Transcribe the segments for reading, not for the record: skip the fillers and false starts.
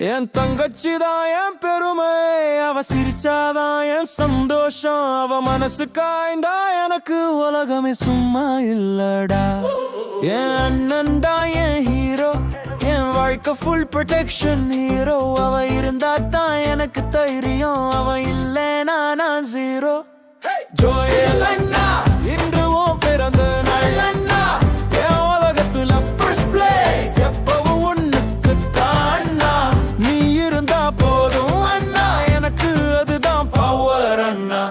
என் தங்கச்சிதான் என் பெருமை, அவ சிரிச்சாதான் என் சந்தோஷம். அவ மனசு காய்ந்தா எனக்கு உலகமே சும்மா இல்லடா. என் அண்ணன்டா என் ஹீரோ, என் வாழ்க்கை ஃபுல் ப்ரொடெக்ஷன் ஹீரோ. அவ இருந்தா தான் எனக்கு தைரியம், அவ இல்லைனா நான் ஜீரோ. ஜோயல் அண்ணா இன்று உன் பிறந்த நாள் அண்ணா, என் உலகத்துல ஃபர்ஸ்ட் பிளேஸ் எப்பவும் உன்னுக்கு தான் அண்ணா. நீ இருந்தா போதும் அண்ணா, எனக்கு அதுதான் பவர் அண்ணா.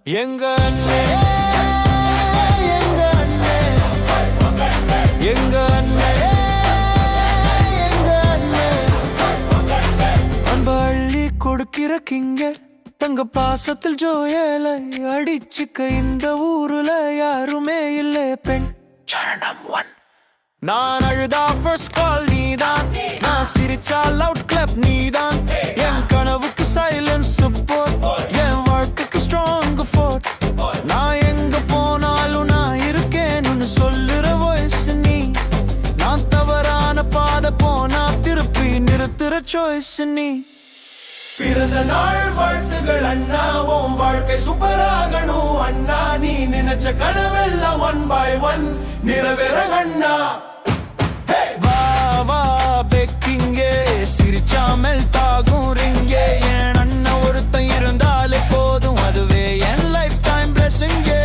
எங்க அண்ணே எங்க அண்ணே எங்க அண்ணே எங்க அண்ணே, அன்பு அள்ளி கொடுக்கிற கிங்க, தங்க பாசத்தில் ஜோயலை அடிச்சுக்க இந்த ஊருல யாருமே இல்லை. பெண் சரணம் ஒன். நான் அழுதா ஃபர்ஸ்ட் கால் நீதான், நான் சிரிச்சா லவுட் கிளப் நீதான். என் கனவுக்கு சைலன்ஸ் சப்போர்ட், என் வாழ்க்கைக்கு ஸ்ட்ராங் ஃபோர்ட். நான் எங்க போனாலும் நான் இருக்கேன்னு சொல்லுற வாய்ஸ் நீ. நான் தவறான பாதை போனா திருப்பி நிறுத்துற சாய்ஸ் நீ. பிறந்த நாள் வாழ்த்துகள் அண்ணா, உன் வாழ்க்கை சூப்பராகணும் அண்ணா. நீ நினைச்ச கனவெல்லாம் 1 by 1 நிறைவேற அண்ணா. வா வா பெக்கிங்கே, சிரிச்சா மெல்ட் ஆகும் ரிங்கே. என் அண்ணன் ஒருத்தன் இருந்தாலே போதும், அதுவே என் லைஃப் டைம் பிளெஸிங்கே.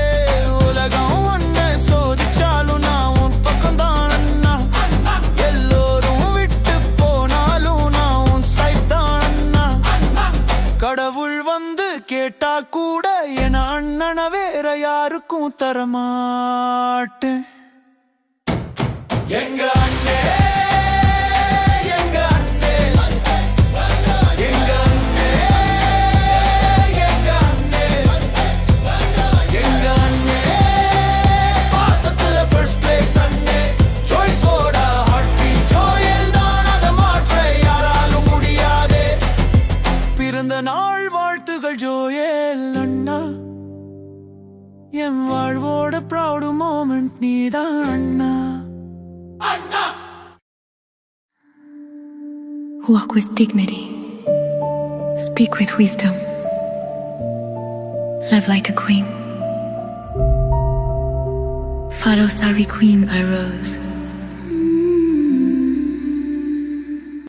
உலகம் ஒன்ன சோதிச்சாலும் நான் உன் பக்கம் தான் அண்ணா. எல்லோரும் விட்டு போனாலும் நான் உன் சைட் தான் அண்ணா. கடவுள் வந்து கேட்டா கூட என் அண்ணனை வேற யாருக்கும் தரமாட்டேன். எங்க அண்ணே எங்க அண்ணே எங்க அண்ணே எங்க அண்ணே எங்க அண்ணே, பாசத்துல ஃபர்ஸ்ட் பிளேஸ் அண்ணே. சாய்ஸோட ஹார்ட் பீட் ஜோயல் தான், அதை மாற்ற யாராலும் முடியாதே. பிறந்த நாள் வாழ்த்துகள் ஜோயல் அண்ணா, என் வாழ்வோட ப்ரௌட் மோமெண்ட் நீதான் அண்ணா. Walk with dignity, speak with wisdom, live like a queen. Follow Sari Queen by Rose.